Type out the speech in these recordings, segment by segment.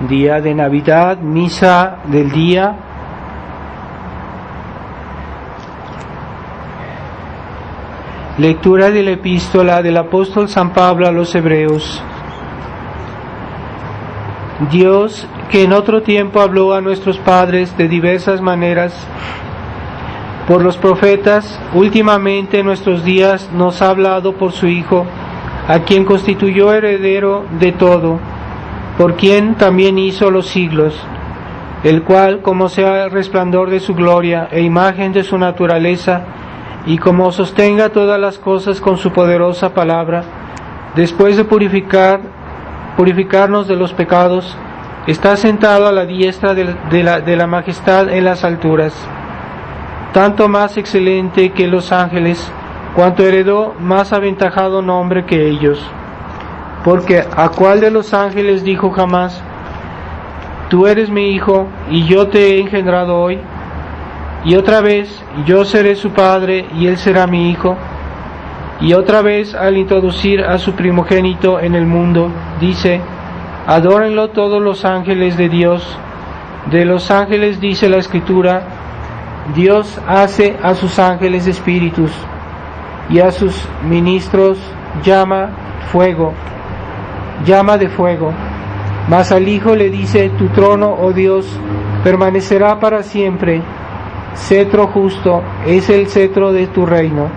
Día de Navidad, misa del día. Lectura de la epístola del apóstol San Pablo a los Hebreos. Dios, que en otro tiempo habló a nuestros padres de diversas maneras por los profetas, últimamente en nuestros días nos ha hablado por su Hijo, a quien constituyó heredero de todo, por quien también hizo los siglos, el cual, como sea el resplandor de su gloria e imagen de su naturaleza, y como sostenga todas las cosas con su poderosa palabra, después de purificarnos de los pecados, está sentado a la diestra de la majestad en las alturas, tanto más excelente que los ángeles, cuanto heredó más aventajado nombre que ellos. Porque ¿a cuál de los ángeles dijo jamás: tú eres mi hijo, y yo te he engendrado hoy? Y otra vez, yo seré su padre, y él será mi hijo. Y otra vez, al introducir a su primogénito en el mundo, dice: adórenlo todos los ángeles de Dios. De los ángeles dice la Escritura: Dios hace a sus ángeles espíritus, y a sus ministros llama de fuego. Mas al Hijo le dice: tu trono, oh Dios, permanecerá para siempre. Cetro justo es el cetro de tu reino.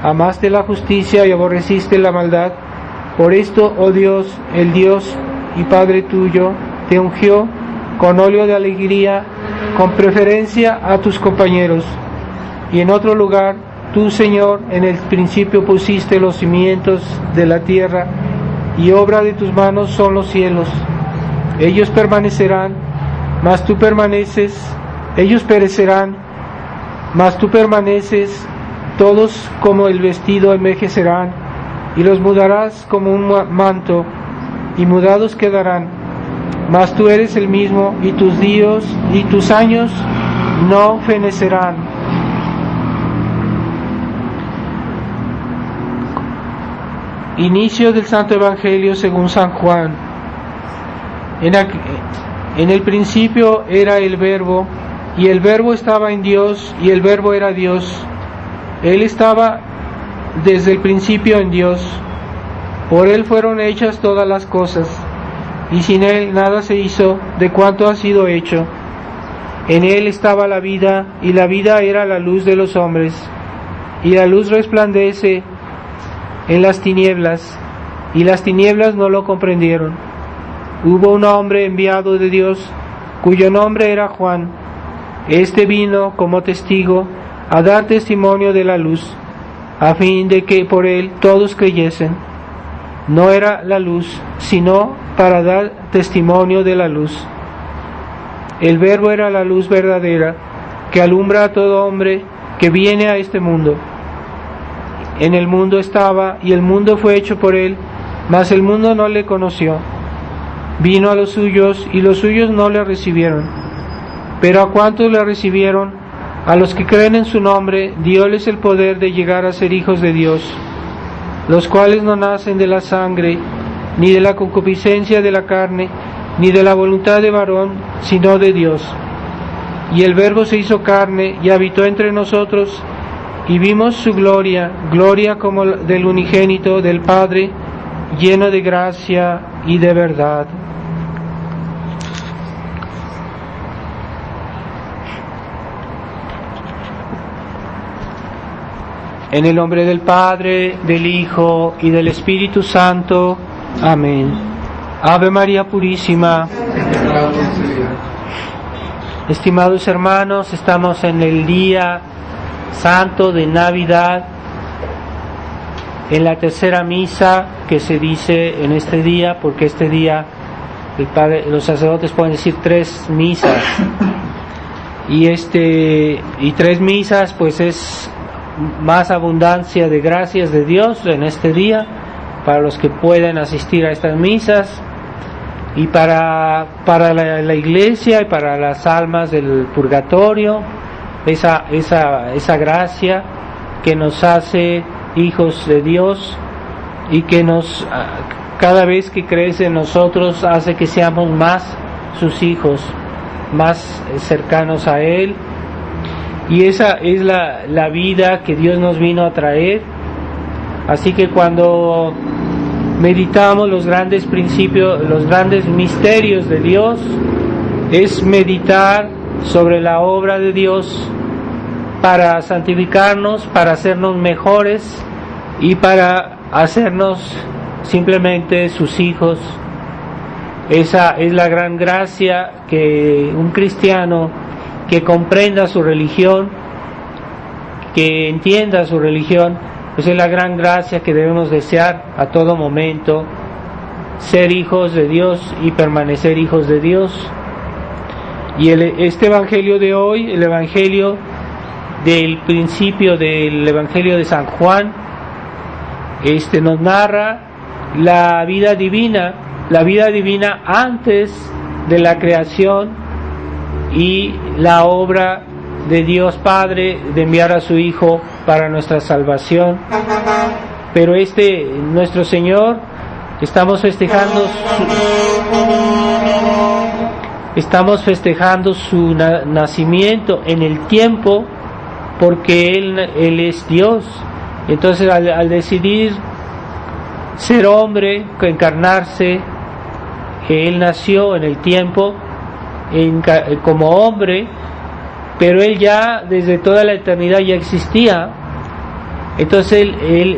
Amaste la justicia y aborreciste la maldad. Por esto, oh Dios, el Dios y Padre tuyo, te ungió con óleo de alegría, con preferencia a tus compañeros. Y en otro lugar, tú, Señor, en el principio pusiste los cimientos de la tierra, y obra de tus manos son los cielos. Ellos perecerán, mas tú permaneces, todos como el vestido envejecerán, y los mudarás como un manto, y mudados quedarán. Mas tú eres el mismo, y tus días y tus años no fenecerán. Inicio del Santo Evangelio según San Juan. En el principio era el Verbo, y el Verbo estaba en Dios, y el Verbo era Dios. Él estaba desde el principio en Dios. Por Él fueron hechas todas las cosas, y sin Él nada se hizo de cuanto ha sido hecho. En Él estaba la vida, y la vida era la luz de los hombres. Y la luz resplandece en las tinieblas, y las tinieblas no lo comprendieron. Hubo un hombre enviado de Dios, cuyo nombre era Juan. Este vino como testigo a dar testimonio de la luz, a fin de que por él todos creyesen. No era la luz, sino para dar testimonio de la luz. El Verbo era la luz verdadera, que alumbra a todo hombre que viene a este mundo. En el mundo estaba, y el mundo fue hecho por él, mas el mundo no le conoció. Vino a los suyos, y los suyos no le recibieron. Pero a cuantos le recibieron, a los que creen en su nombre, dióles el poder de llegar a ser hijos de Dios, los cuales no nacen de la sangre, ni de la concupiscencia de la carne, ni de la voluntad de varón, sino de Dios. Y el Verbo se hizo carne, y habitó entre nosotros, y vimos su gloria, gloria como del unigénito del Padre, lleno de gracia y de verdad. En el nombre del Padre, del Hijo y del Espíritu Santo. Amén. Ave María Purísima. Estimados hermanos, estamos en el día santo de Navidad, en la tercera misa que se dice en este día, porque este día los sacerdotes pueden decir 3 misas, y 3 misas pues es más abundancia de gracias de Dios en este día para los que pueden asistir a estas misas, y para la iglesia y para las almas del purgatorio, esa gracia que nos hace hijos de Dios, y que cada vez que crece en nosotros hace que seamos más sus hijos más cercanos a Él. Y esa es la vida que Dios nos vino a traer. Así que cuando meditamos los grandes principios, los grandes misterios de Dios, es meditar sobre la obra de Dios para santificarnos, para hacernos mejores y para hacernos simplemente sus hijos. Esa es la gran gracia que un cristiano que comprenda su religión, que entienda su religión, pues es la gran gracia que debemos desear a todo momento, ser hijos de Dios y permanecer hijos de Dios. Y este evangelio de hoy, el evangelio del principio del evangelio de San Juan, nos narra la vida divina antes de la creación y la obra de Dios Padre de enviar a su Hijo para nuestra salvación. Pero nuestro Señor, estamos festejando su nacimiento en el tiempo, porque Él es Dios. Entonces al decidir ser hombre, encarnarse, Él nació en el tiempo como hombre, pero Él ya desde toda la eternidad ya existía. Entonces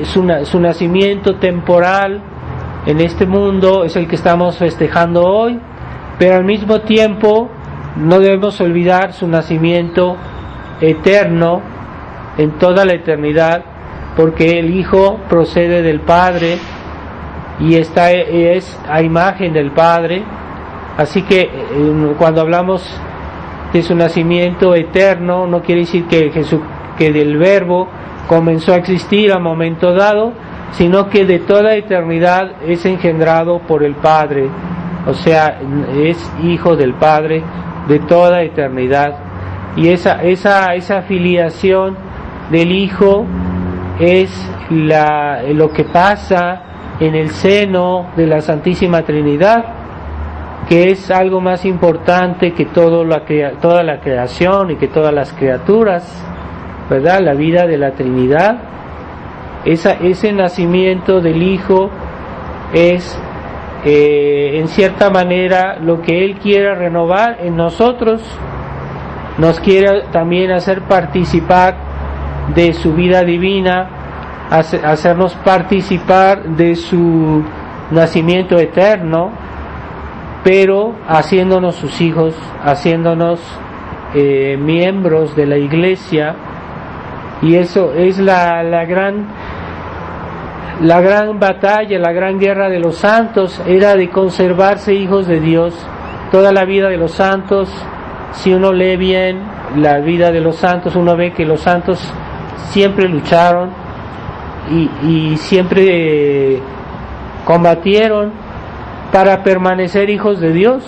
su nacimiento temporal en este mundo es el que estamos festejando hoy, pero al mismo tiempo no debemos olvidar su nacimiento eterno en toda la eternidad, porque el Hijo procede del Padre y es a imagen del Padre. Así que cuando hablamos de su nacimiento eterno, no quiere decir que del Verbo comenzó a existir a momento dado, sino que de toda eternidad es engendrado por el Padre, o sea, es Hijo del Padre de toda eternidad. Y esa filiación del Hijo es lo que pasa en el seno de la Santísima Trinidad, que es algo más importante que toda la creación y que todas las criaturas, ¿verdad? La vida de la Trinidad. Ese nacimiento del Hijo es en cierta manera lo que Él quiere renovar en nosotros. Nos quiere también hacer participar de su vida divina, hacernos participar de su nacimiento eterno, pero haciéndonos sus hijos, haciéndonos miembros de la Iglesia. Y eso es la gran batalla, la gran guerra de los santos, era de conservarse hijos de Dios. Toda la vida de los santos, si uno lee bien la vida de los santos, uno ve que los santos siempre lucharon y siempre combatieron para permanecer hijos de Dios,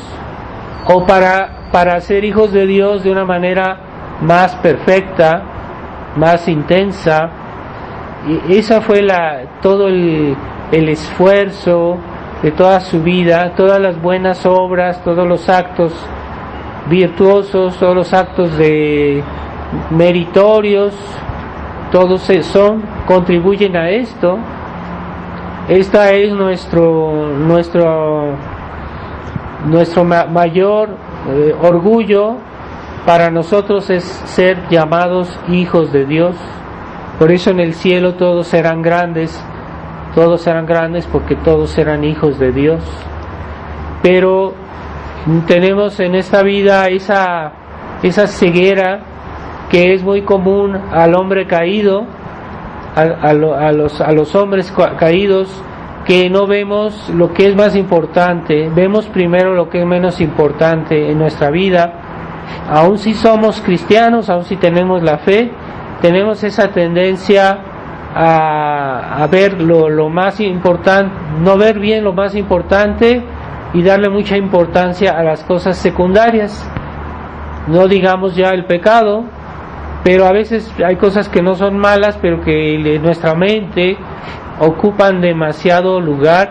o para ser hijos de Dios de una manera más perfecta, más intensa. Y esa fue todo el esfuerzo de toda su vida, todas las buenas obras, todos los actos virtuosos, todos los actos meritorios, todos contribuyen a esto. Esta es nuestro mayor orgullo. Para nosotros es ser llamados hijos de Dios. Por eso en el cielo todos serán grandes porque todos serán hijos de Dios. Pero tenemos en esta vida esa ceguera que es muy común al hombre caído, a los hombres caídos, que no vemos lo que es más importante, vemos primero lo que es menos importante en nuestra vida. Aun si somos cristianos, aun si tenemos la fe, tenemos esa tendencia a ver lo más importante, no ver bien lo más importante y darle mucha importancia a las cosas secundarias. No digamos ya el pecado, pero a veces hay cosas que no son malas, pero que en nuestra mente ocupan demasiado lugar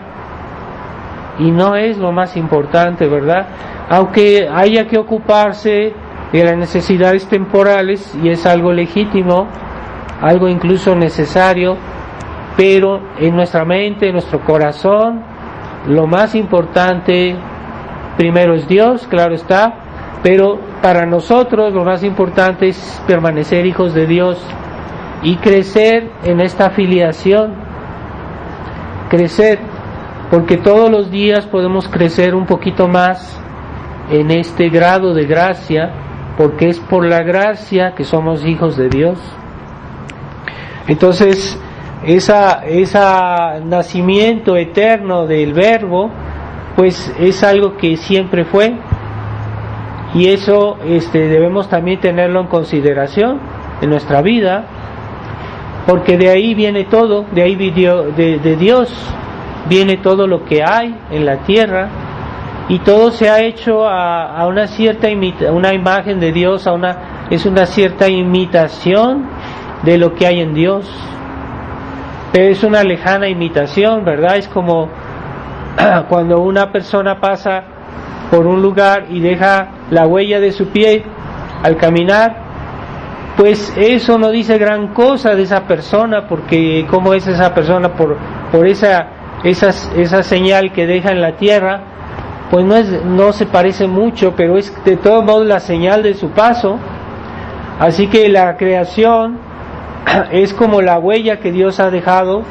y no es lo más importante, ¿verdad? Aunque haya que ocuparse de las necesidades temporales, y es algo legítimo, algo incluso necesario, pero en nuestra mente, en nuestro corazón, lo más importante primero es Dios, claro está, pero para nosotros lo más importante es permanecer hijos de Dios y crecer en esta filiación, crecer, porque todos los días podemos crecer un poquito más en este grado de gracia, porque es por la gracia que somos hijos de Dios. Entonces, ese nacimiento eterno del Verbo, pues es algo que siempre fue, y eso debemos también tenerlo en consideración en nuestra vida, porque de ahí viene todo, de ahí de Dios viene todo lo que hay en la tierra, y todo se ha hecho a una cierta una imagen de Dios, es una cierta imitación de lo que hay en Dios, pero es una lejana imitación, ¿verdad? Es como cuando una persona pasa por un lugar y deja la huella de su pie al caminar, pues eso no dice gran cosa de esa persona, porque cómo es esa persona por esa señal que deja en la tierra, pues no se parece mucho, pero es de todos modos la señal de su paso. Así que la creación es como la huella que Dios ha dejado,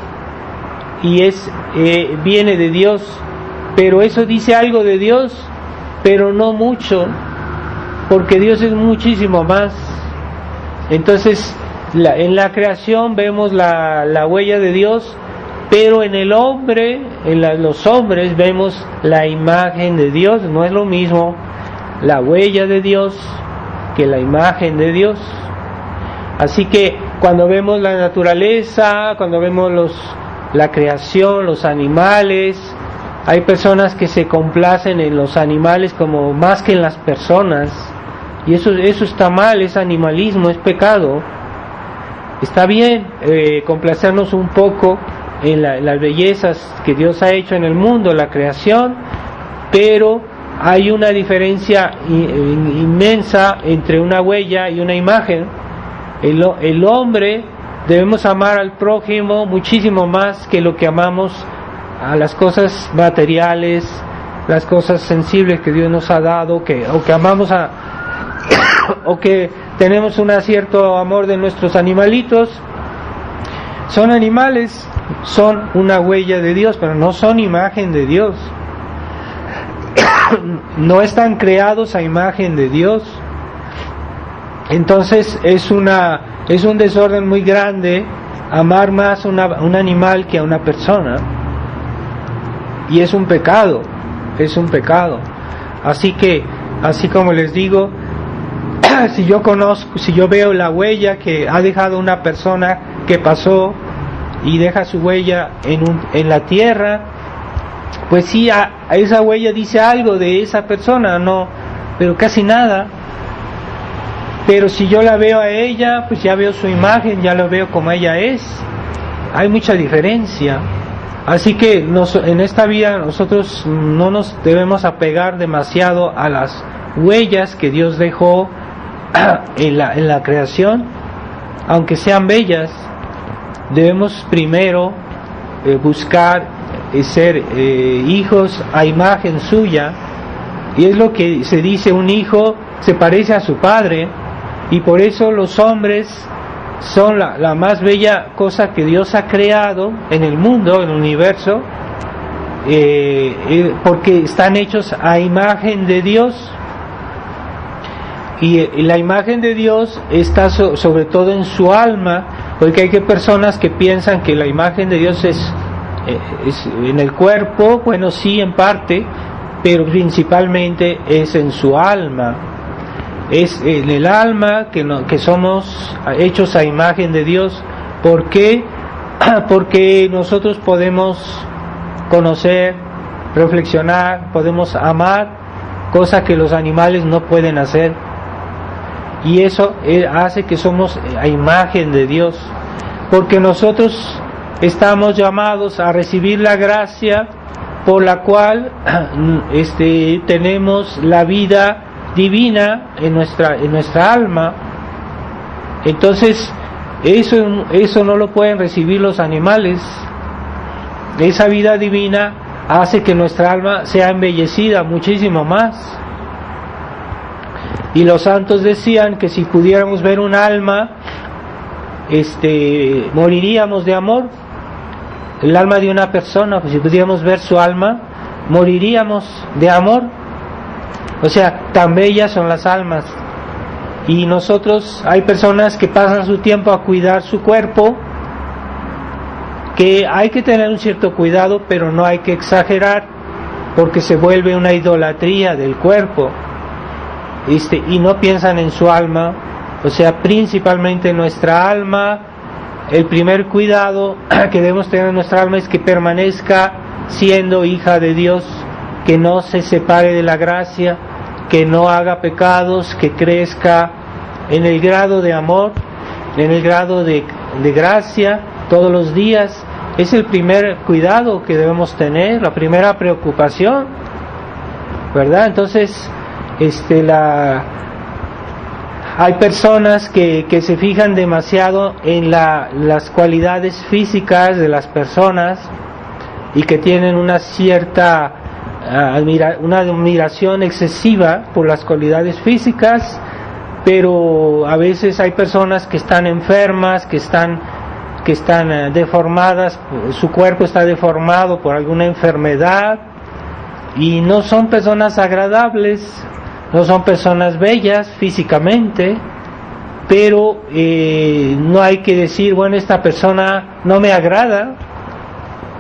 y viene de Dios, pero eso dice algo de Dios, pero no mucho, porque Dios es muchísimo más. Entonces en la creación vemos la huella de Dios, pero en el hombre, los hombres vemos la imagen de Dios. No es lo mismo la huella de Dios que la imagen de Dios. Así que cuando vemos la naturaleza, cuando vemos la creación, los animales, hay personas que se complacen en los animales como más que en las personas, y eso está mal, es animalismo, es pecado. Está bien complacernos un poco en las bellezas que Dios ha hecho en el mundo, la creación, pero hay una diferencia inmensa entre una huella y una imagen. El hombre debemos amar al prójimo muchísimo más que lo que amamos a las cosas materiales, las cosas sensibles que Dios nos ha dado, o que amamos o que tenemos un cierto amor de nuestros animalitos. Son animales, son una huella de Dios, pero no son imagen de Dios. No están creados a imagen de Dios. Entonces es un desorden muy grande amar más un animal que a una persona, y es un pecado. Así como les digo, si yo veo la huella que ha dejado una persona que pasó y deja su huella en la tierra, pues sí, a esa huella dice algo de esa persona, no, pero casi nada. Pero si yo la veo a ella, pues ya veo su imagen, ya lo veo como ella es. Hay mucha diferencia. Así que en esta vida nosotros no nos debemos apegar demasiado a las huellas que Dios dejó en la creación, aunque sean bellas. Debemos primero buscar ser hijos a imagen suya, y es lo que se dice: un hijo se parece a su padre. Y por eso los hombres son la más bella cosa que Dios ha creado en el mundo, en el universo, porque están hechos a imagen de Dios. Y la imagen de Dios está sobre todo en su alma, porque hay personas que piensan que la imagen de Dios es en el cuerpo. Bueno, sí, en parte, pero principalmente es en su alma. Es en el alma que somos hechos a imagen de Dios. ¿Por qué? Porque nosotros podemos conocer, reflexionar, podemos amar, cosa que los animales no pueden hacer, y eso hace que somos a imagen de Dios, porque nosotros estamos llamados a recibir la gracia por la cual tenemos la vida divina en nuestra alma. Entonces eso no lo pueden recibir los animales. Esa vida divina hace que nuestra alma sea embellecida muchísimo más. Y los santos decían que si pudiéramos ver un alma, moriríamos de amor. El alma de una persona, pues si pudiéramos ver su alma, moriríamos de amor. O sea, tan bellas son las almas. Y nosotros, hay personas que pasan su tiempo a cuidar su cuerpo, que hay que tener un cierto cuidado, pero no hay que exagerar, porque se vuelve una idolatría del cuerpo, y no piensan en su alma. O sea, principalmente nuestra alma, el primer cuidado que debemos tener en nuestra alma es que permanezca siendo hija de Dios, que no se separe de la gracia, que no haga pecados, que crezca en el grado de amor, en el grado de gracia todos los días. Es el primer cuidado que debemos tener, la primera preocupación, ¿verdad? Entonces, hay personas que se fijan demasiado en las cualidades físicas de las personas y que tienen una cierta una admiración excesiva por las cualidades físicas, pero a veces hay personas que están enfermas, que están deformadas, su cuerpo está deformado por alguna enfermedad y no son personas agradables, no son personas bellas físicamente, pero no hay que decir, bueno, esta persona no me agrada.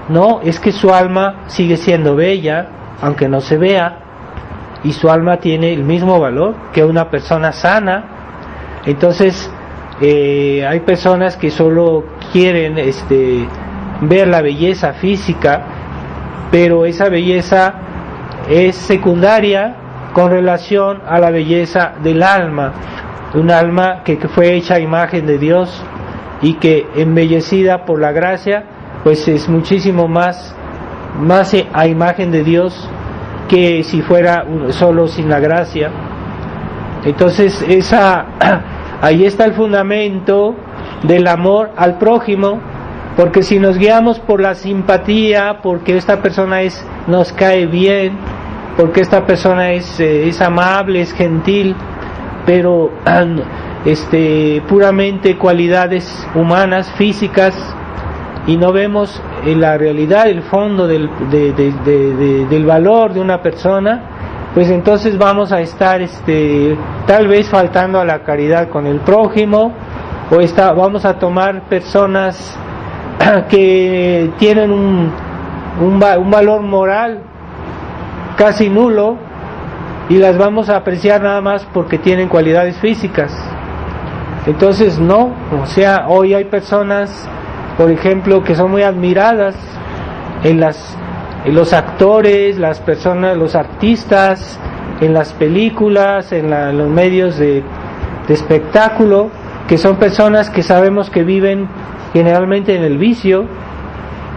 No, es que su alma sigue siendo bella, aunque no se vea, y su alma tiene el mismo valor que una persona sana. Entonces, hay personas que solo quieren ver la belleza física, pero esa belleza es secundaria con relación a la belleza del alma, un alma que fue hecha a imagen de Dios y que embellecida por la gracia, pues es muchísimo más a imagen de Dios que si fuera solo sin la gracia. Entonces ahí está el fundamento del amor al prójimo, porque si nos guiamos por la simpatía, porque esta persona nos cae bien, porque esta persona es amable, es gentil, pero puramente cualidades humanas, físicas, y no vemos en la realidad el fondo del valor de una persona, pues entonces vamos a estar tal vez faltando a la caridad con el prójimo, o vamos a tomar personas que tienen un valor moral casi nulo y las vamos a apreciar nada más porque tienen cualidades físicas. Entonces no, o sea, hoy hay personas, por ejemplo, que son muy admiradas en los actores, las personas, los artistas, en las películas, en los medios de espectáculo, que son personas que sabemos que viven generalmente en el vicio,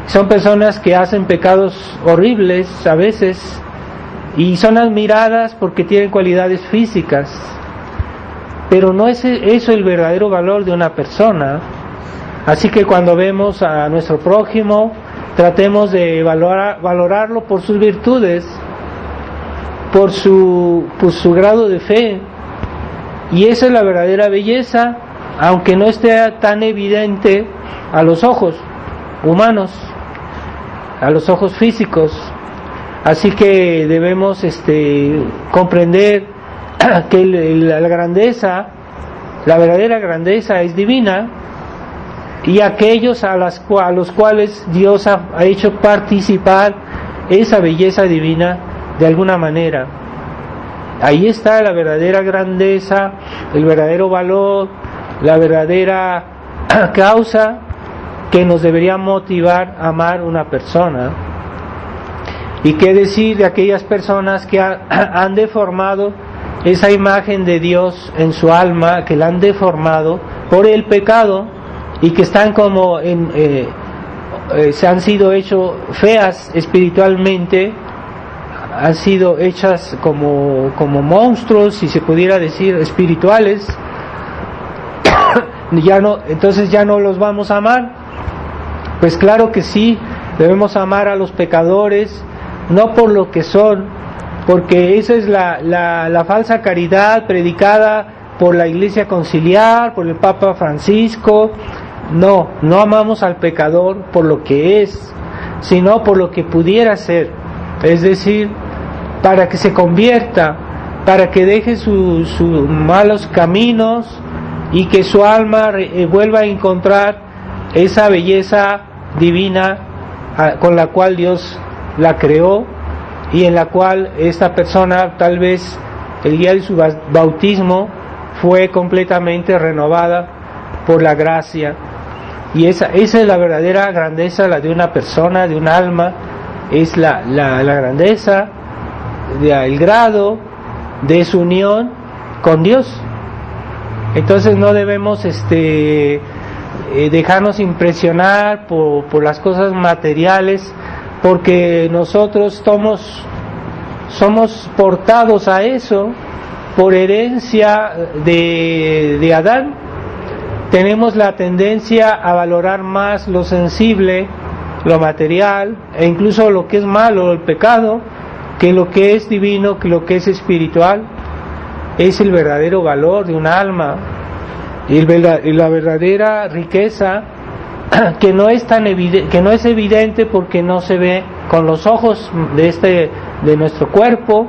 son personas que hacen pecados horribles a veces y son admiradas porque tienen cualidades físicas, pero no es eso el verdadero valor de una persona. Así que cuando vemos a nuestro prójimo, tratemos de valorarlo por sus virtudes, por su grado de fe, y esa es la verdadera belleza, aunque no esté tan evidente a los ojos humanos, a los ojos físicos. Así que debemos comprender que la grandeza, la verdadera grandeza es divina, y aquellos a los cuales Dios ha hecho participar esa belleza divina de alguna manera. Ahí está la verdadera grandeza, el verdadero valor, la verdadera causa que nos debería motivar a amar una persona. Y qué decir de aquellas personas que han deformado esa imagen de Dios en su alma, que la han deformado por el pecado y que están como se han sido hechas feas espiritualmente, han sido hechas como monstruos, si se pudiera decir, espirituales, entonces ya no los vamos a amar. Pues claro que sí, debemos amar a los pecadores, no por lo que son, porque esa es la falsa caridad predicada por la Iglesia Conciliar, por el Papa Francisco. No amamos al pecador por lo que es, sino por lo que pudiera ser, es decir, para que se convierta, para que deje sus malos caminos y que su alma vuelva a encontrar esa belleza divina con la cual Dios la creó y en la cual esta persona tal vez el día de su bautismo fue completamente renovada por la gracia. Y esa es la verdadera grandeza, la de una persona, de un alma, es la grandeza, el grado de su unión con Dios. Entonces no debemos dejarnos impresionar por las cosas materiales, porque nosotros somos portados a eso por herencia de Adán. Tenemos la tendencia a valorar más lo sensible, lo material, e incluso lo que es malo, el pecado, que lo que es divino, que lo que es espiritual. Es el verdadero valor de un alma y la verdadera riqueza que no es que no es evidente porque no se ve con los ojos de nuestro cuerpo,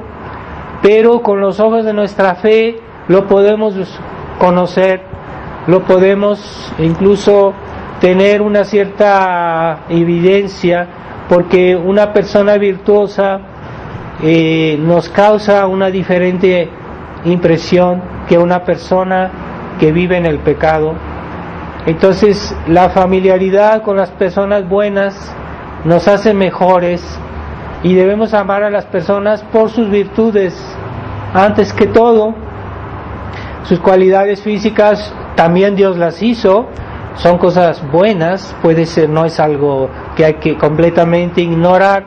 pero con los ojos de nuestra fe lo podemos conocer, lo podemos incluso tener una cierta evidencia, porque una persona virtuosa nos causa una diferente impresión que una persona que vive en el pecado. Entonces la familiaridad con las personas buenas nos hace mejores y debemos amar a las personas por sus virtudes antes que todo. Sus cualidades físicas también Dios las hizo, son cosas buenas, puede ser, no es algo que hay que completamente ignorar,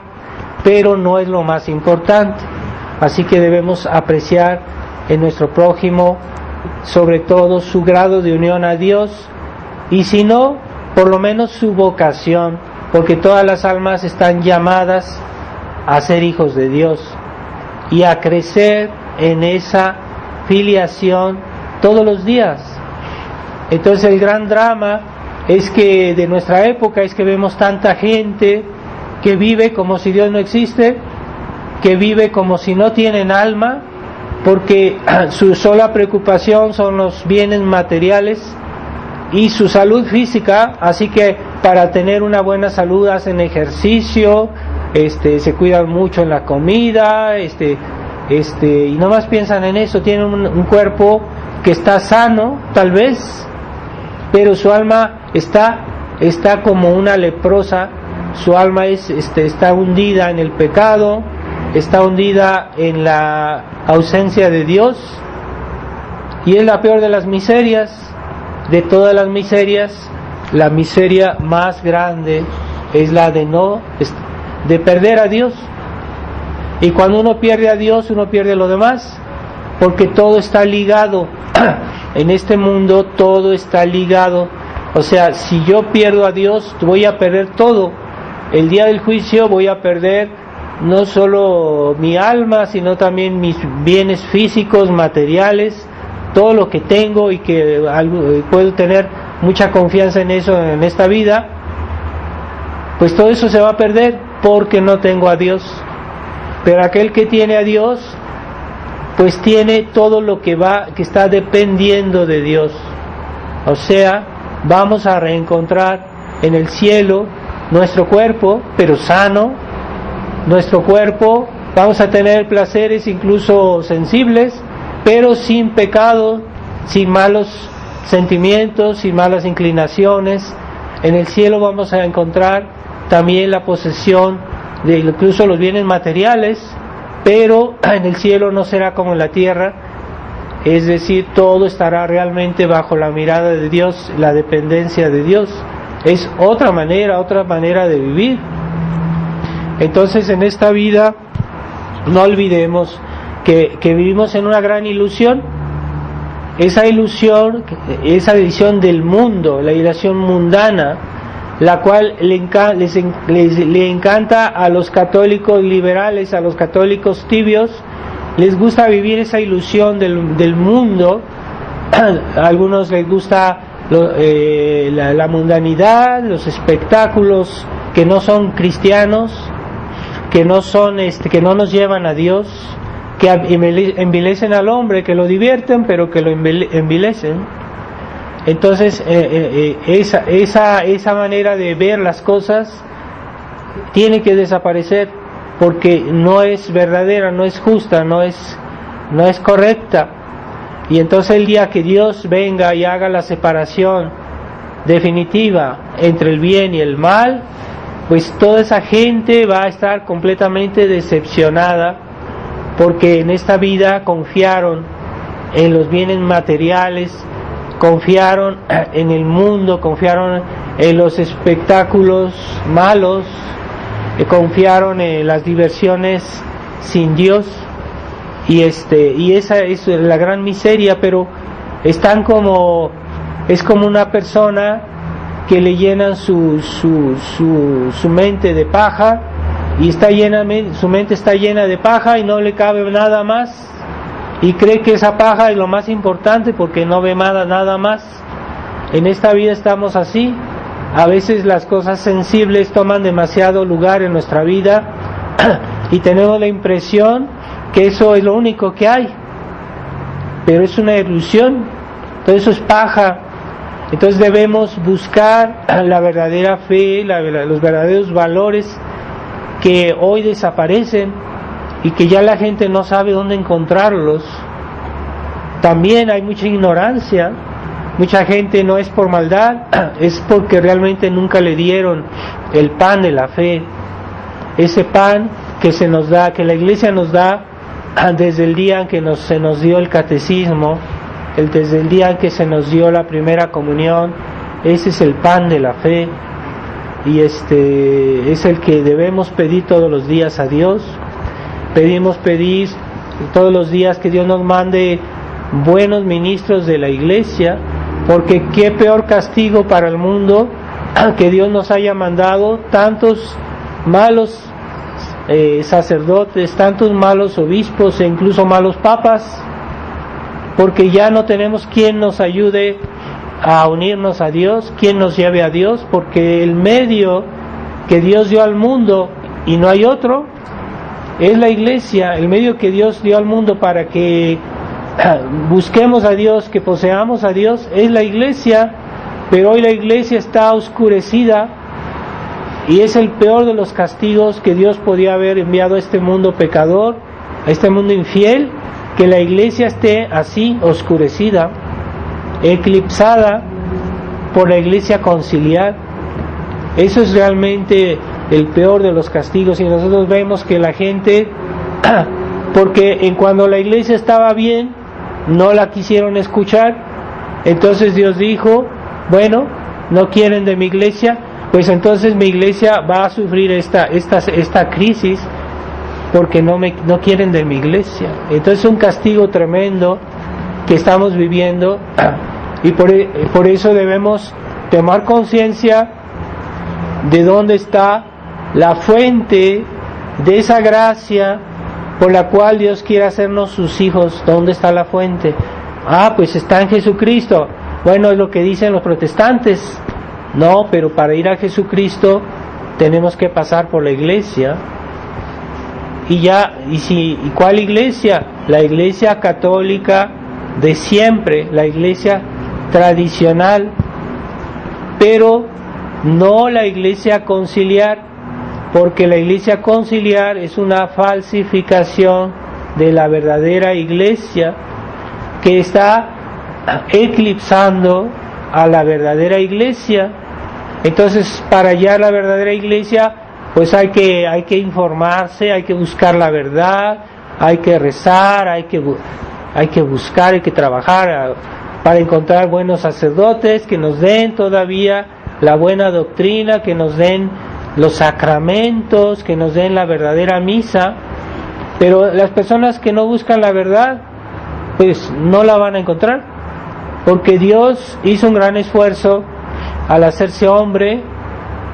pero no es lo más importante. Así que debemos apreciar en nuestro prójimo sobre todo su grado de unión a Dios, y si no, por lo menos su vocación, porque todas las almas están llamadas a ser hijos de Dios y a crecer en esa filiación todos los días. Entonces el gran drama es que de nuestra época es que vemos tanta gente que vive como si Dios no existe, que vive como si no tienen alma, porque su sola preocupación son los bienes materiales y su salud física. Así que para tener una buena salud hacen ejercicio, se cuidan mucho en la comida, y no más piensan en eso. Tienen un cuerpo que está sano tal vez, pero su alma está como una leprosa. Su alma está hundida en el pecado, está hundida en la ausencia de Dios, y es la peor de las miserias. De todas las miserias, la miseria más grande es la de perder a Dios. Y cuando uno pierde a Dios, uno pierde lo demás, porque todo está ligado. En este mundo todo está ligado. O sea, si yo pierdo a Dios, voy a perder todo. El día del juicio voy a perder no solo mi alma, sino también mis bienes físicos, materiales, todo lo que tengo, y que puedo tener mucha confianza en eso en esta vida. Pues todo eso se va a perder porque no tengo a Dios. Pero aquel que tiene a Dios, pues tiene todo lo que está dependiendo de Dios. O sea, vamos a reencontrar en el cielo nuestro cuerpo, pero sano. Nuestro cuerpo, vamos a tener placeres incluso sensibles, pero sin pecado, sin malos sentimientos, sin malas inclinaciones. En el cielo vamos a encontrar también la posesión de incluso los bienes materiales, pero en el cielo no será como en la tierra, es decir, todo estará realmente bajo la mirada de Dios, la dependencia de Dios. es otra manera de vivir. Entonces, en esta vida no olvidemos que vivimos en una gran ilusión. Esa ilusión, esa visión del mundo, la ilusión mundana, la cual le encanta a los católicos liberales, a los católicos tibios, les gusta vivir esa ilusión del mundo. A algunos les gusta la mundanidad, los espectáculos que no son cristianos, que no nos llevan a Dios, que envilecen al hombre, que lo divierten pero que lo envilecen. Entonces esa manera de ver las cosas tiene que desaparecer, porque no es verdadera, no es justa, no es correcta. Y entonces el día que Dios venga y haga la separación definitiva entre el bien y el mal, pues toda esa gente va a estar completamente decepcionada, porque en esta vida confiaron en los bienes materiales, confiaron en el mundo, confiaron en los espectáculos malos, confiaron en las diversiones sin Dios, y esa es la gran miseria. Pero es como una persona que le llenan su mente de paja, y su mente está llena de paja y no le cabe nada más, y cree que esa paja es lo más importante porque no ve nada más. En esta vida estamos así. A veces las cosas sensibles toman demasiado lugar en nuestra vida y tenemos la impresión que eso es lo único que hay, pero es una ilusión. Todo eso es paja. Entonces debemos buscar la verdadera fe, los verdaderos valores que hoy desaparecen y que ya la gente no sabe dónde encontrarlos. También hay mucha ignorancia. Mucha gente no es por maldad, es porque realmente nunca le dieron el pan de la fe, ese pan que se nos da, que la Iglesia nos da desde el día en que se nos dio el catecismo, desde el día en que se nos dio la primera comunión. Ese es el pan de la fe, y es el que debemos pedir todos los días a Dios. Pedir todos los días que Dios nos mande buenos ministros de la Iglesia, porque qué peor castigo para el mundo que Dios nos haya mandado tantos malos sacerdotes, tantos malos obispos e incluso malos papas, porque ya no tenemos quien nos ayude a unirnos a Dios, quien nos lleve a Dios, porque el medio que Dios dio al mundo, y no hay otro, es la Iglesia. El medio que Dios dio al mundo para que busquemos a Dios, que poseamos a Dios, es la Iglesia. Pero hoy la Iglesia está oscurecida, y es el peor de los castigos que Dios podía haber enviado a este mundo pecador, a este mundo infiel, que la Iglesia esté así, oscurecida, eclipsada por la Iglesia conciliar. Eso es realmente el peor de los castigos. Y nosotros vemos que la gente, porque cuando la Iglesia estaba bien, no la quisieron escuchar. Entonces Dios dijo: bueno, no quieren de mi Iglesia, pues entonces mi Iglesia va a sufrir esta crisis, porque no quieren de mi Iglesia. Entonces es un castigo tremendo que estamos viviendo, y por eso debemos tomar conciencia de dónde está la fuente de esa gracia por la cual Dios quiere hacernos sus hijos. ¿Dónde está la fuente? Pues está en Jesucristo. Bueno, es lo que dicen los protestantes. No, pero para ir a Jesucristo tenemos que pasar por la Iglesia. ¿Y cuál Iglesia? La Iglesia católica de siempre, la Iglesia tradicional, pero no la Iglesia conciliar, porque la Iglesia conciliar es una falsificación de la verdadera Iglesia, que está eclipsando a la verdadera Iglesia. Entonces, para hallar la verdadera Iglesia, pues hay que informarse, hay que buscar la verdad, hay que rezar, hay que buscar, hay que trabajar para encontrar buenos sacerdotes que nos den todavía la buena doctrina, que nos den los sacramentos, que nos den la verdadera misa, pero las personas que no buscan la verdad, pues no la van a encontrar, porque Dios hizo un gran esfuerzo al hacerse hombre,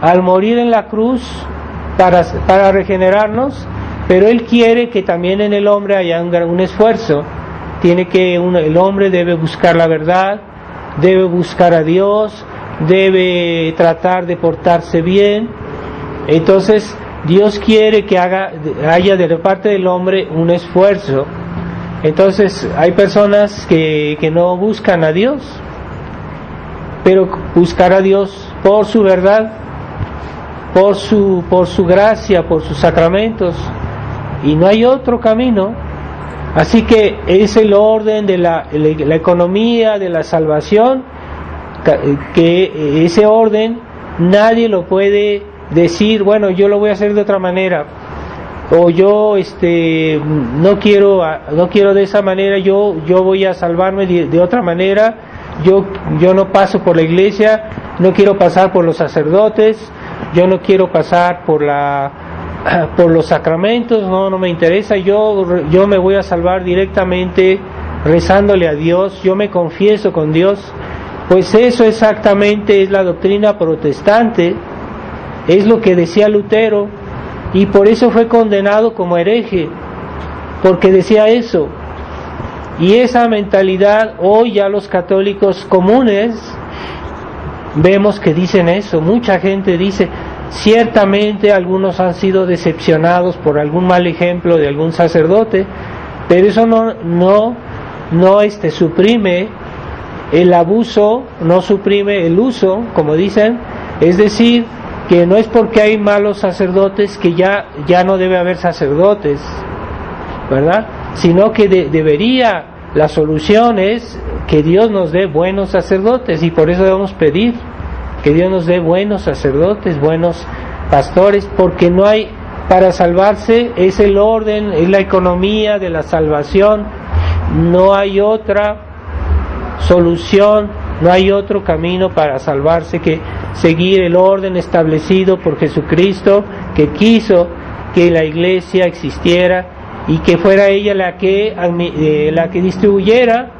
al morir en la cruz para regenerarnos, pero Él quiere que también en el hombre haya un esfuerzo. El hombre debe buscar la verdad, debe buscar a Dios, debe tratar de portarse bien. Entonces Dios quiere que haya de parte del hombre un esfuerzo. Entonces hay personas que no buscan a Dios, pero buscar a Dios por su verdad, por su gracia, por sus sacramentos, y no hay otro camino. Así que es el orden de la economía de la salvación, que ese orden nadie lo puede decir, bueno, yo lo voy a hacer de otra manera, o yo no quiero de esa manera, yo voy a salvarme de otra manera, yo no paso por la iglesia, no quiero pasar por los sacerdotes, yo no quiero pasar por los sacramentos, no me interesa, yo me voy a salvar directamente rezándole a Dios, yo me confieso con Dios. Pues eso exactamente es la doctrina protestante, es lo que decía Lutero, y por eso fue condenado como hereje, porque decía eso. Y esa mentalidad hoy ya los católicos comunes vemos que dicen eso. Mucha gente dice, ciertamente algunos han sido decepcionados por algún mal ejemplo de algún sacerdote, pero eso no suprime el abuso, no suprime el uso, como dicen. Es decir, que no es porque hay malos sacerdotes que ya no debe haber sacerdotes, ¿verdad? Sino que la solución es que Dios nos dé buenos sacerdotes, y por eso debemos pedir que Dios nos dé buenos sacerdotes, buenos pastores, porque no hay, para salvarse es el orden, es la economía de la salvación, no hay otra solución, no hay otro camino para salvarse que seguir el orden establecido por Jesucristo, que quiso que la iglesia existiera y que fuera ella la que distribuyera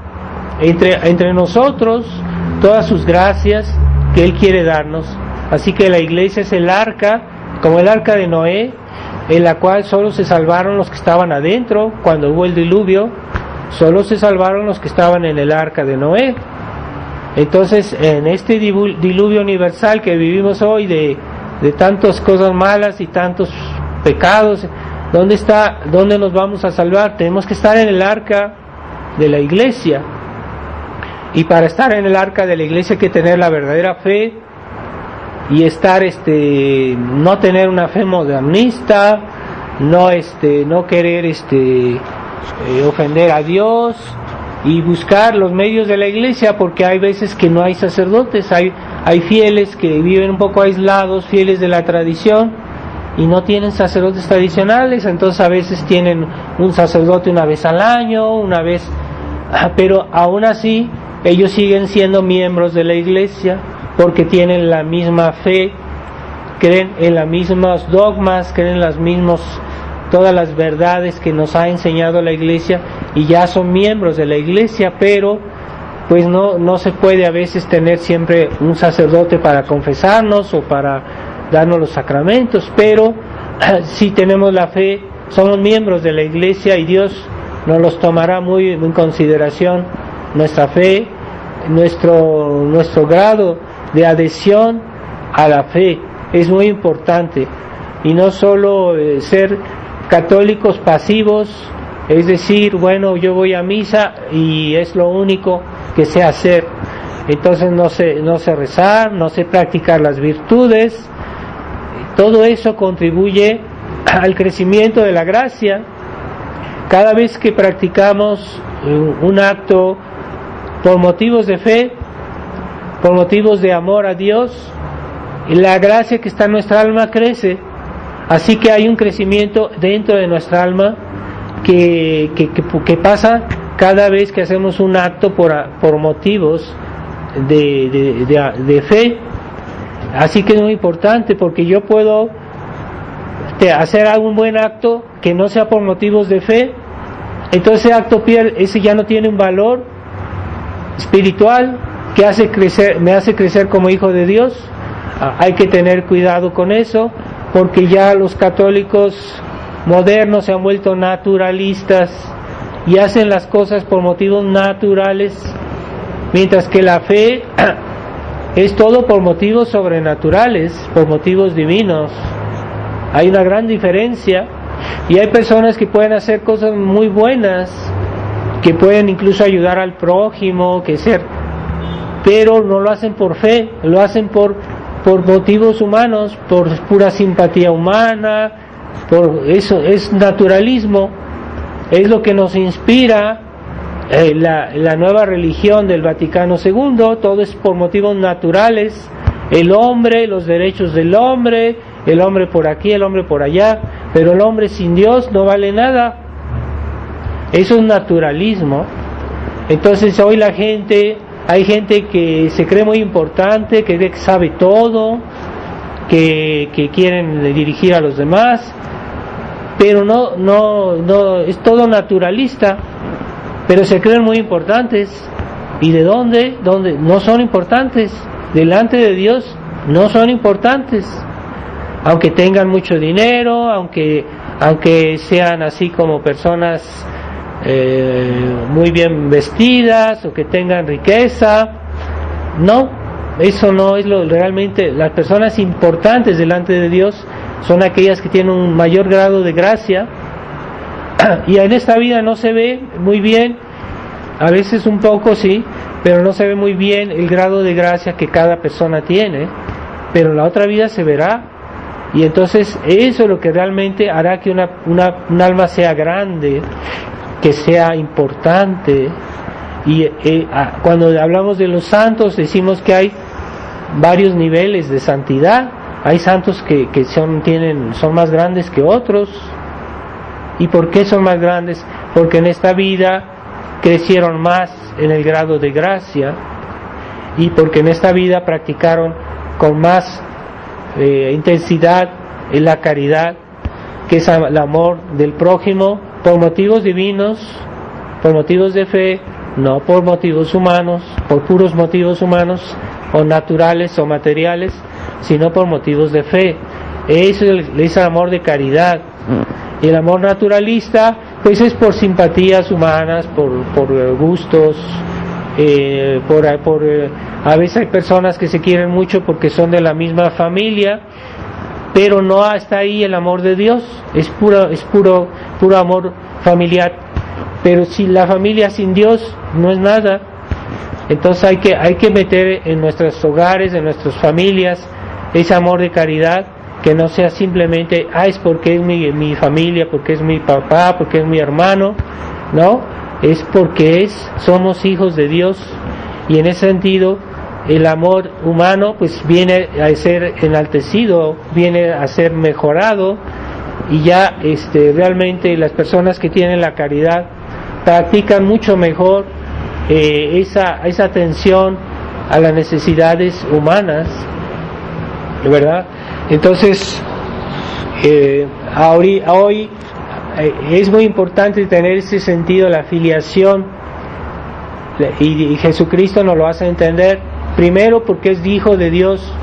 entre nosotros todas sus gracias que Él quiere darnos. Así que la iglesia es el arca, como el arca de Noé, en la cual solo se salvaron los que estaban adentro. Cuando hubo el diluvio, solo se salvaron los que estaban en el arca de Noé. Entonces, en este diluvio universal que vivimos hoy, de tantas cosas malas y tantos pecados, ¿dónde nos vamos a salvar? Tenemos que estar en el arca de la iglesia, y para estar en el arca de la iglesia hay que tener la verdadera fe, y no tener una fe modernista, no querer ofender a Dios, y buscar los medios de la iglesia, porque hay veces que no hay sacerdotes, hay fieles que viven un poco aislados, fieles de la tradición, y no tienen sacerdotes tradicionales. Entonces a veces tienen un sacerdote una vez al año, pero aún así ellos siguen siendo miembros de la iglesia, porque tienen la misma fe, creen en los mismos dogmas, creen en todas las verdades que nos ha enseñado la iglesia, y ya son miembros de la iglesia. Pero pues no se puede a veces tener siempre un sacerdote para confesarnos o para darnos los sacramentos, pero si tenemos la fe, somos miembros de la iglesia, y Dios nos los tomará muy en consideración, nuestra fe, nuestro grado de adhesión a la fe es muy importante, y no solo ser católicos pasivos, es decir, bueno, yo voy a misa y es lo único que sé hacer. Entonces no sé rezar, no sé practicar las virtudes. Todo eso contribuye al crecimiento de la gracia. Cada vez que practicamos un acto por motivos de fe, por motivos de amor a Dios, la gracia que está en nuestra alma crece. Así que hay un crecimiento dentro de nuestra alma que pasa cada vez que hacemos un acto por motivos de fe. Así que es muy importante, porque yo puedo hacer algún buen acto que no sea por motivos de fe, entonces ese acto ese ya no tiene un valor espiritual que me hace crecer como hijo de Dios. Hay que tener cuidado con eso, porque ya los católicos modernos se han vuelto naturalistas y hacen las cosas por motivos naturales, mientras que la fe es todo por motivos sobrenaturales, por motivos divinos. Hay una gran diferencia, y hay personas que pueden hacer cosas muy buenas, que pueden incluso ayudar al prójimo, pero no lo hacen por fe, lo hacen por motivos humanos, por pura simpatía humana, por eso es naturalismo. Es lo que nos inspira la nueva religión del Vaticano II. Todo es por motivos naturales, el hombre, los derechos del hombre, el hombre por aquí, el hombre por allá, pero el hombre sin Dios no vale nada. Eso es naturalismo. Entonces hoy hay gente que se cree muy importante, que cree que sabe todo, que quieren dirigir a los demás, pero no es todo naturalista, pero se creen muy importantes. ¿Y de dónde? No son importantes. Delante de Dios no son importantes, aunque tengan mucho dinero, aunque sean así como personas muy bien vestidas, o que tengan riqueza. No, eso no es realmente. Las personas importantes delante de Dios son aquellas que tienen un mayor grado de gracia, y en esta vida no se ve muy bien, a veces un poco sí, pero no se ve muy bien el grado de gracia que cada persona tiene, pero en la otra vida se verá. Y entonces eso es lo que realmente hará que un alma sea grande, que sea importante. Y cuando hablamos de los santos, decimos que hay varios niveles de santidad. Hay santos que son más grandes que otros. ¿Y por qué son más grandes? Porque en esta vida crecieron más en el grado de gracia, y porque en esta vida practicaron con más intensidad en la caridad, que es el amor del prójimo, por motivos divinos, por motivos de fe, no por motivos humanos, por puros motivos humanos o naturales o materiales, sino por motivos de fe. Eso es el amor de caridad. Y el amor naturalista pues es por simpatías humanas, por gustos, a veces hay personas que se quieren mucho porque son de la misma familia, pero no está ahí el amor de Dios. Es puro amor familiar. Pero si la familia sin Dios no es nada. Entonces hay que meter en nuestros hogares, en nuestras familias, ese amor de caridad, que no sea simplemente es porque es mi familia, porque es mi papá, porque es mi hermano. No, es porque somos hijos de Dios, y en ese sentido el amor humano pues viene a ser enaltecido, viene a ser mejorado, y ya realmente las personas que tienen la caridad practican mucho mejor esa atención a las necesidades humanas, ¿verdad? Entonces hoy es muy importante tener ese sentido de la filiación, y Jesucristo nos lo hace entender. Primero, porque es hijo de Dios.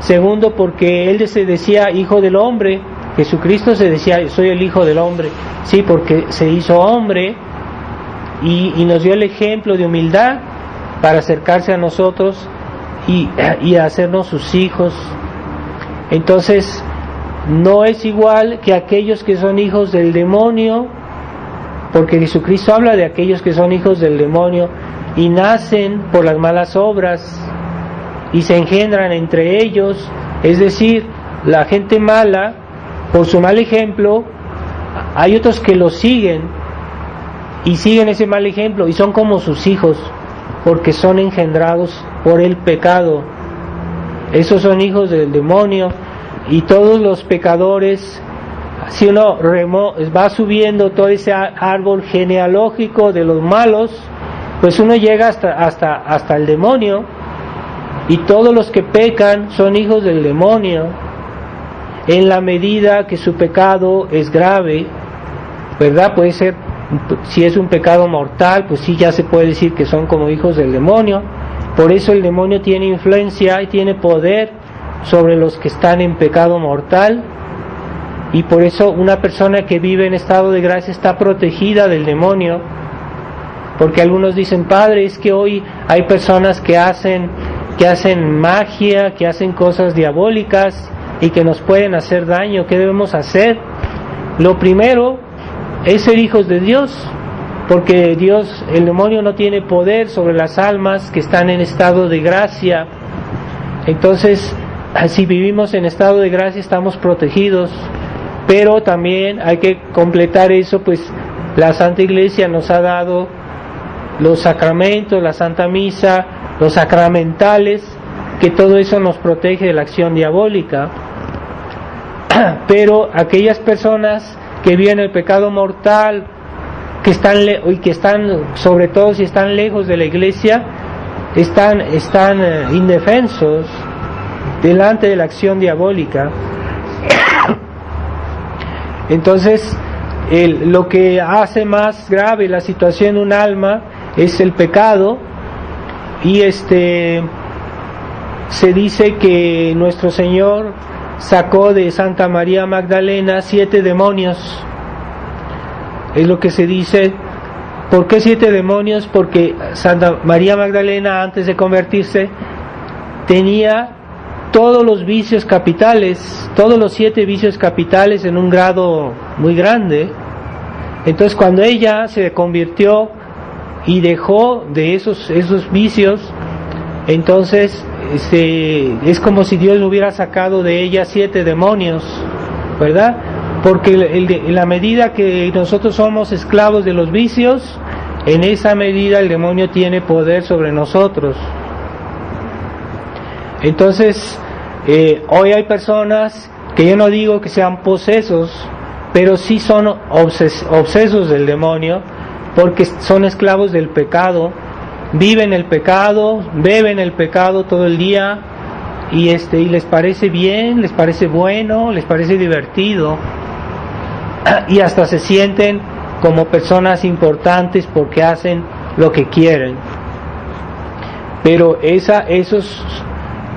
Segundo, porque Él se decía hijo del hombre. Jesucristo se decía soy el hijo del hombre. Sí, porque se hizo hombre y nos dio el ejemplo de humildad para acercarse a nosotros y hacernos sus hijos. Entonces no es igual que aquellos que son hijos del demonio, porque Jesucristo habla de aquellos que son hijos del demonio y nacen por las malas obras y se engendran entre ellos. Es decir, la gente mala, por su mal ejemplo, hay otros que lo siguen y siguen ese mal ejemplo y son como sus hijos, porque son engendrados por el pecado. Esos son hijos del demonio. Y todos los pecadores, si uno va subiendo todo ese árbol genealógico de los malos, pues uno llega hasta el demonio. y todos los que pecan son hijos del demonio, en la medida que su pecado es grave, ¿verdad? Puede ser, si es un pecado mortal, pues sí, ya se puede decir que son como hijos del demonio. Por eso el demonio tiene influencia y tiene poder sobre los que están en pecado mortal, y por eso una persona que vive en estado de gracia está protegida del demonio. Porque algunos dicen: Padre, es que hoy hay personas que hacen magia, que hacen cosas diabólicas y que nos pueden hacer daño. ¿Qué debemos hacer? Lo primero es ser hijos de Dios, porque el demonio no tiene poder sobre las almas que están en estado de gracia. Entonces, si vivimos en estado de gracia, estamos protegidos. Pero también hay que completar eso, pues la Santa Iglesia nos ha dado los sacramentos, la Santa Misa, los sacramentales, que todo eso nos protege de la acción diabólica. Pero aquellas personas que viven el pecado mortal, que están, sobre todo si están lejos de la Iglesia, están indefensos delante de la acción diabólica. Entonces, lo que hace más grave la situación de un alma es el pecado, y se dice que nuestro Señor sacó de Santa María Magdalena 7 demonios. Es lo que se dice. ¿Por qué 7 demonios? Porque Santa María Magdalena, antes de convertirse, tenía todos los vicios capitales, todos los 7 vicios capitales en un grado muy grande. Entonces, cuando ella se convirtió y dejó de esos vicios, entonces es como si Dios hubiera sacado de ella 7 demonios, ¿verdad? Porque en la medida que nosotros somos esclavos de los vicios, en esa medida el demonio tiene poder sobre nosotros. Entonces, hoy hay personas que yo no digo que sean posesos, pero sí son obsesos del demonio, porque son esclavos del pecado, viven el pecado, beben el pecado todo el día, y les parece bien, les parece bueno, les parece divertido, y hasta se sienten como personas importantes porque hacen lo que quieren. Pero esos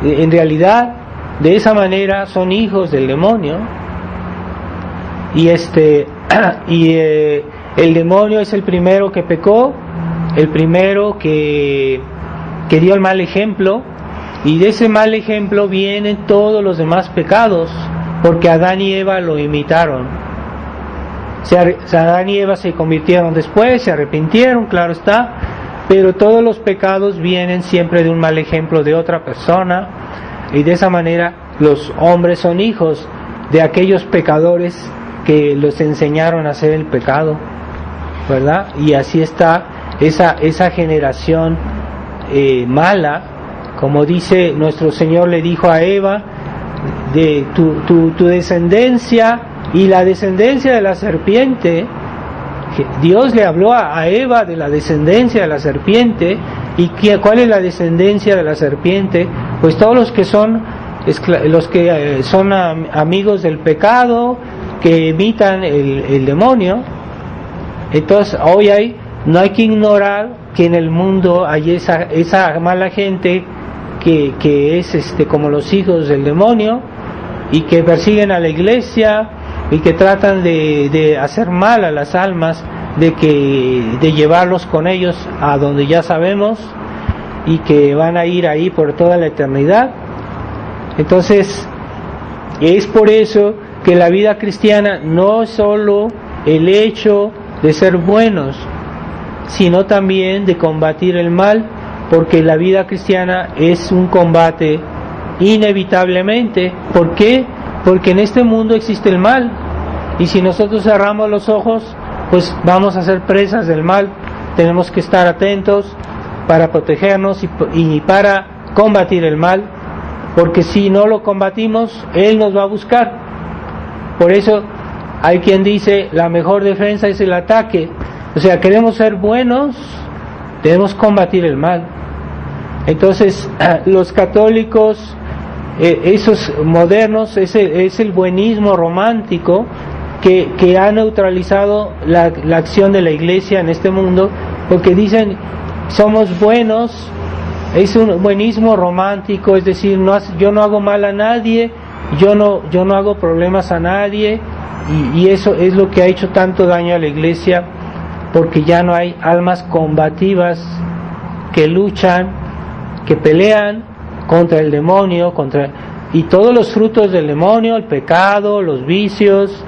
en realidad de esa manera son hijos del demonio, y el demonio es el primero que pecó, el primero que dio el mal ejemplo, y de ese mal ejemplo vienen todos los demás pecados, porque Adán y Eva lo imitaron. Adán y Eva se convirtieron después, se arrepintieron, claro está, pero todos los pecados vienen siempre de un mal ejemplo de otra persona, y de esa manera los hombres son hijos de aquellos pecadores que los enseñaron a hacer el pecado, ¿verdad? Y así está esa generación mala, como dice nuestro Señor le dijo a Eva, de tu descendencia y la descendencia de la serpiente. Dios le habló a Eva de la descendencia de la serpiente. ¿Y cuál es la descendencia de la serpiente? Pues todos los que son amigos del pecado, que imitan el demonio. Entonces hoy no hay que ignorar que en el mundo hay esa mala gente que es como los hijos del demonio, y que persiguen a la Iglesia y que tratan de hacer mal a las almas, de llevarlos con ellos a donde ya sabemos, y que van a ir ahí por toda la eternidad. Entonces es por eso que la vida cristiana no es solo el hecho de ser buenos, sino también de combatir el mal, porque la vida cristiana es un combate inevitablemente. ¿Por qué? Porque en este mundo existe el mal, y si nosotros cerramos los ojos, pues vamos a ser presas del mal. Tenemos que estar atentos para protegernos y para combatir el mal, porque si no lo combatimos, él nos va a buscar. Por eso hay quien dice, la mejor defensa es el ataque. O sea, queremos ser buenos, debemos combatir el mal. Entonces, los católicos, esos modernos, es el buenismo romántico que ha neutralizado la acción de la Iglesia en este mundo, porque dicen, somos buenos. Es un buenismo romántico, es decir, yo no hago mal a nadie, yo no hago problemas a nadie, y eso es lo que ha hecho tanto daño a la Iglesia, porque ya no hay almas combativas que luchan, que pelean contra el demonio, y todos los frutos del demonio, el pecado, los vicios,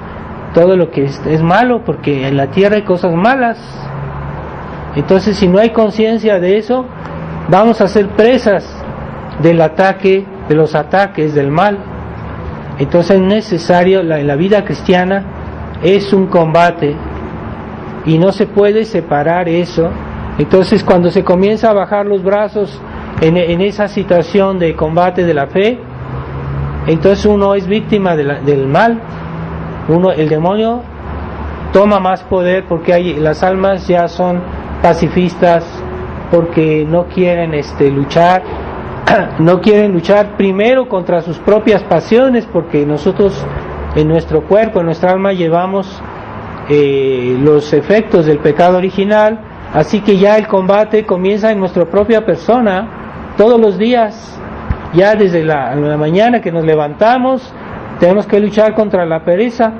todo lo que es malo, porque en la tierra hay cosas malas. Entonces, si no hay conciencia de eso, vamos a ser presas del ataque, de los ataques del mal. Entonces es necesario, en la vida cristiana es un combate y no se puede separar eso. Entonces, cuando se comienza a bajar los brazos en esa situación de combate de la fe, entonces uno es víctima del mal. El demonio toma más poder, porque las almas ya son pacifistas, porque no quieren luchar, no quieren luchar primero contra sus propias pasiones, porque nosotros en nuestro cuerpo, en nuestra alma llevamos los efectos del pecado original, así que ya el combate comienza en nuestra propia persona, todos los días, ya desde la mañana que nos levantamos, tenemos que luchar contra la pereza.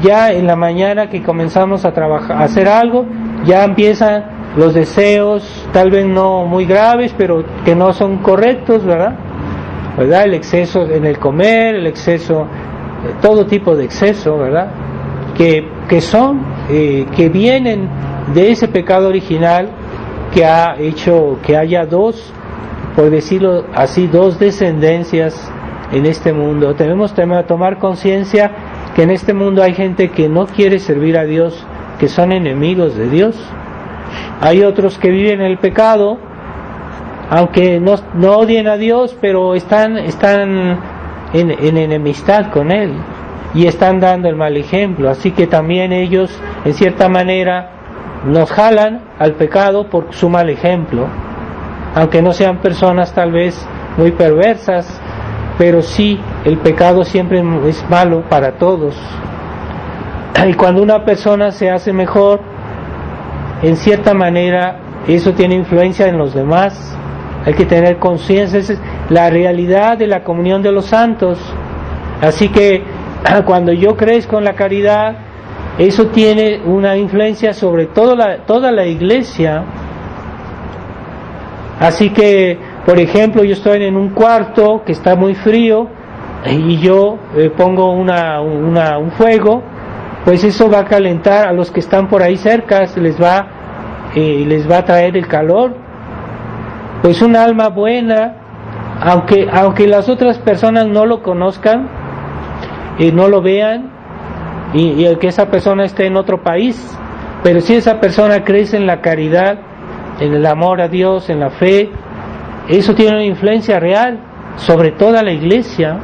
Ya en la mañana que comenzamos a trabajar, a hacer algo, ya empiezan los deseos, tal vez no muy graves, pero que no son correctos, ¿verdad? El exceso en el comer, el exceso, todo tipo de exceso, ¿verdad? Que vienen de ese pecado original que ha hecho que haya dos, por decirlo así, dos descendencias en este mundo. Tenemos que tomar conciencia que en este mundo hay gente que no quiere servir a Dios, que son enemigos de Dios. Hay otros que viven en el pecado, aunque no odien a Dios, pero están en enemistad con Él y están dando el mal ejemplo. Así que también ellos, en cierta manera, nos jalan al pecado por su mal ejemplo, aunque no sean personas tal vez muy perversas, pero sí, el pecado siempre es malo para todos. Y cuando una persona se hace mejor, en cierta manera, eso tiene influencia en los demás. Hay que tener conciencia, esa es la realidad de la comunión de los santos. Así que cuando yo crezco en la caridad, eso tiene una influencia sobre toda la iglesia. Así que, por ejemplo, yo estoy en un cuarto que está muy frío y yo pongo un fuego, pues eso va a calentar a los que están por ahí cerca, les va a traer el calor. Pues un alma buena, aunque las otras personas no lo conozcan, no lo vean, y que esa persona esté en otro país, pero si esa persona crece en la caridad, en el amor a Dios, en la fe, eso tiene una influencia real sobre toda la iglesia.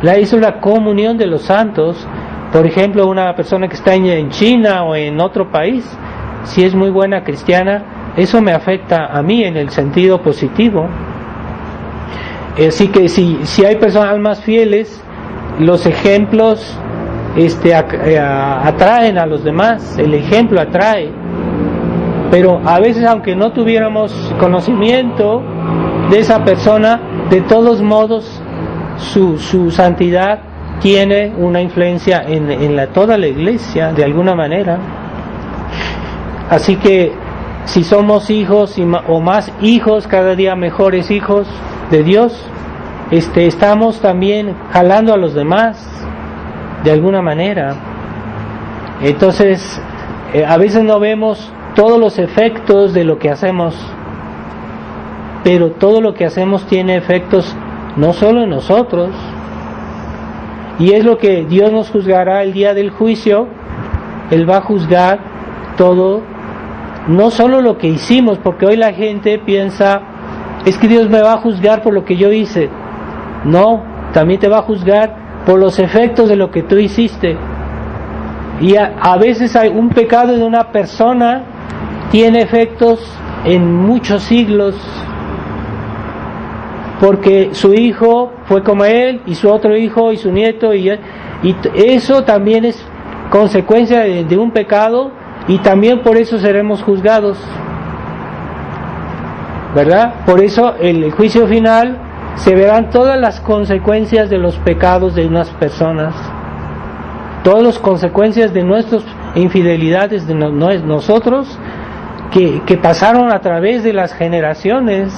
Eso es la comunión de los santos. Por ejemplo, una persona que está en China o en otro país, si es muy buena cristiana, eso me afecta a mí en el sentido positivo. Así que si hay personas, almas fieles, los ejemplos atraen a los demás, el ejemplo atrae. Pero a veces, aunque no tuviéramos conocimiento de esa persona, de todos modos su santidad tiene una influencia en toda la iglesia, de alguna manera. Así que si somos hijos o más hijos, cada día mejores hijos de Dios, estamos también jalando a los demás de alguna manera. Entonces, a veces no vemos todos los efectos de lo que hacemos, pero todo lo que hacemos tiene efectos no solo en nosotros, y es lo que Dios nos juzgará el día del juicio. Él va a juzgar todo, no solo lo que hicimos, porque hoy la gente piensa, es que Dios me va a juzgar por lo que yo hice. No, también te va a juzgar por los efectos de lo que tú hiciste. Y a veces hay un pecado de una persona, tiene efectos en muchos siglos, porque su hijo fue como él, y su otro hijo, y su nieto, y eso también es consecuencia de un pecado, y también por eso seremos juzgados, ¿verdad? Por eso el juicio final se verán todas las consecuencias de los pecados de unas personas, todas las consecuencias de nuestras infidelidades de nosotros que pasaron a través de las generaciones.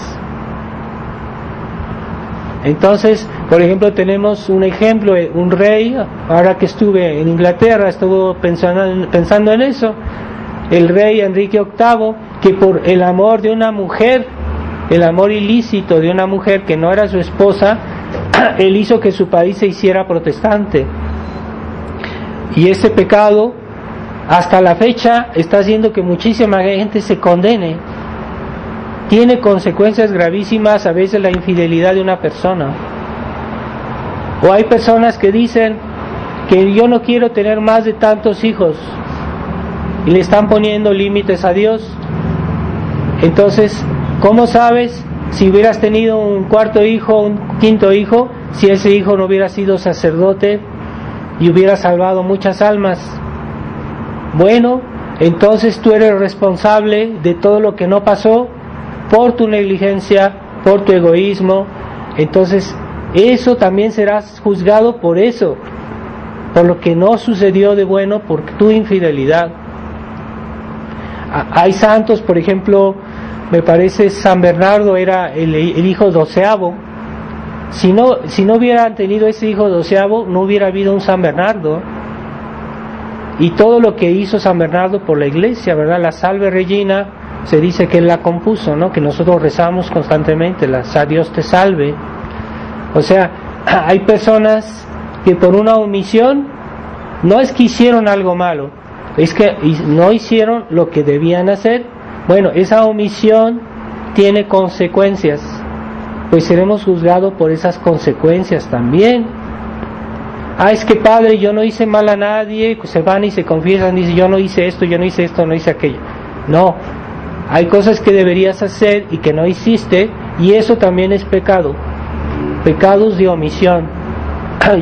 Entonces, por ejemplo, tenemos un ejemplo, un rey. Ahora que estuve en Inglaterra, estuve pensando en eso. El rey Enrique VIII, que por el amor de una mujer, el amor ilícito de una mujer que no era su esposa, él hizo que su país se hiciera protestante. Y ese pecado, hasta la fecha, está haciendo que muchísima gente se condene. Tiene consecuencias gravísimas a veces la infidelidad de una persona. O hay personas que dicen que yo no quiero tener más de tantos hijos y le están poniendo límites a Dios. Entonces, ¿cómo sabes si hubieras tenido un cuarto hijo, un quinto hijo, si ese hijo no hubiera sido sacerdote y hubiera salvado muchas almas? Bueno, entonces tú eres responsable de todo lo que no pasó por tu negligencia, por tu egoísmo. Entonces eso también serás juzgado por eso, por lo que no sucedió de bueno, por tu infidelidad. Hay santos, por ejemplo, me parece San Bernardo era el hijo doceavo. Si no hubieran tenido ese hijo doceavo, no hubiera habido un San Bernardo. Y todo lo que hizo San Bernardo por la iglesia, ¿verdad? La Salve Regina, se dice que él la compuso, ¿no? Que nosotros rezamos constantemente, a Dios te salve. O sea, hay personas que por una omisión, no es que hicieron algo malo, es que no hicieron lo que debían hacer. Bueno, esa omisión tiene consecuencias, pues seremos juzgados por esas consecuencias también. Es que padre, yo no hice mal a nadie, se van y se confiesan, dicen yo no hice esto, no hice aquello. No, hay cosas que deberías hacer y que no hiciste, y eso también es pecado, pecados de omisión.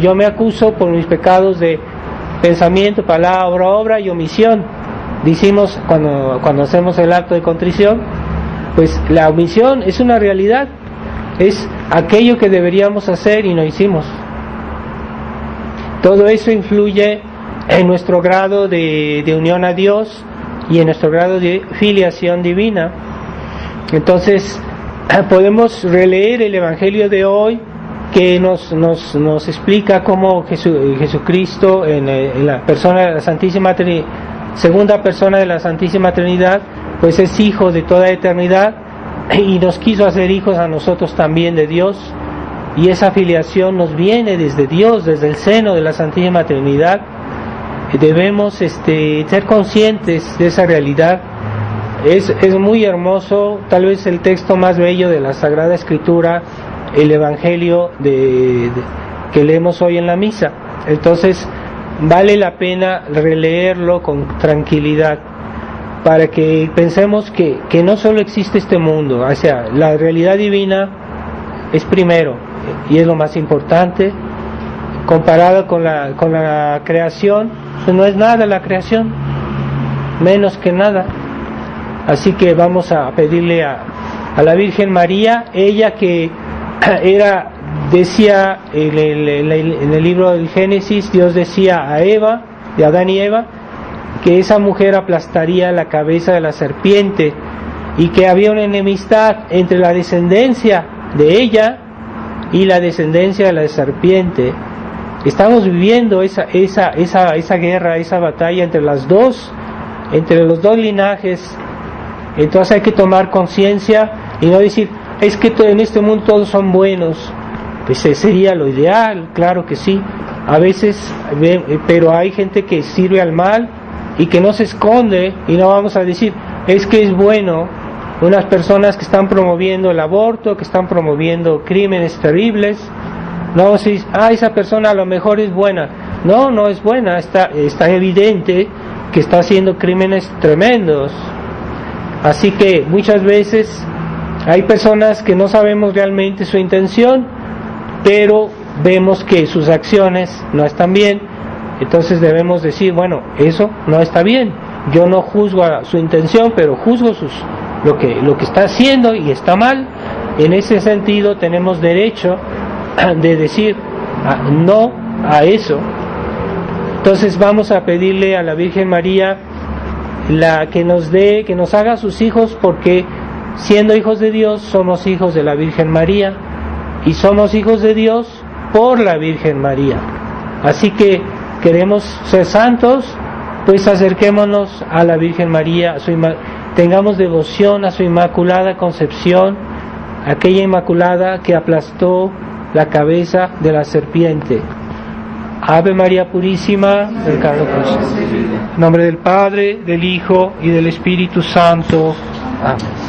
Yo me acuso por mis pecados de pensamiento, palabra, obra y omisión. Decimos cuando hacemos el acto de contrición, pues la omisión es una realidad, es aquello que deberíamos hacer y no hicimos. Todo eso influye en nuestro grado de unión a Dios y en nuestro grado de filiación divina. Entonces podemos releer el Evangelio de hoy, que nos explica cómo Jesucristo en la persona de la Santísima Trinidad, segunda persona de la Santísima Trinidad, pues es hijo de toda eternidad y nos quiso hacer hijos a nosotros también de Dios. Y esa filiación nos viene desde Dios, desde el seno de la Santísima Trinidad. Debemos ser conscientes de esa realidad. Es muy hermoso, tal vez el texto más bello de la Sagrada Escritura, el Evangelio que leemos hoy en la misa. Entonces vale la pena releerlo con tranquilidad, para que pensemos que no solo existe este mundo, o sea, la realidad divina es primero y es lo más importante. Comparado con la creación, pues no es nada la creación, menos que nada. Así que vamos a pedirle a la Virgen María, ella que decía en el libro del Génesis, Dios decía a Eva, de Adán y Eva, que esa mujer aplastaría la cabeza de la serpiente y que había una enemistad entre la descendencia de ella y la descendencia de la serpiente. Estamos viviendo esa guerra, esa batalla entre los dos linajes. Entonces hay que tomar conciencia y no decir, es que en este mundo todos son buenos. Pues sería lo ideal, claro que sí, a veces, pero hay gente que sirve al mal y que no se esconde, y no vamos a decir, es que es bueno. Unas personas que están promoviendo el aborto, que están promoviendo crímenes terribles, no vamos a decir, esa persona a lo mejor es buena. No es buena, está evidente que está haciendo crímenes tremendos. Así que muchas veces hay personas que no sabemos realmente su intención, pero vemos que sus acciones no están bien. Entonces debemos decir, bueno, eso no está bien. Yo no juzgo a su intención, pero juzgo lo que está haciendo y está mal. En ese sentido tenemos derecho de decir no a eso. Entonces vamos a pedirle a la Virgen María que nos haga sus hijos, porque siendo hijos de Dios somos hijos de la Virgen María y somos hijos de Dios por la Virgen María. Así que queremos ser santos, pues acerquémonos a la Virgen María, tengamos devoción a su Inmaculada Concepción, aquella Inmaculada que aplastó la cabeza de la serpiente. Ave María Purísima, del Carlo Cruz. En nombre del Padre, del Hijo y del Espíritu Santo. Amén.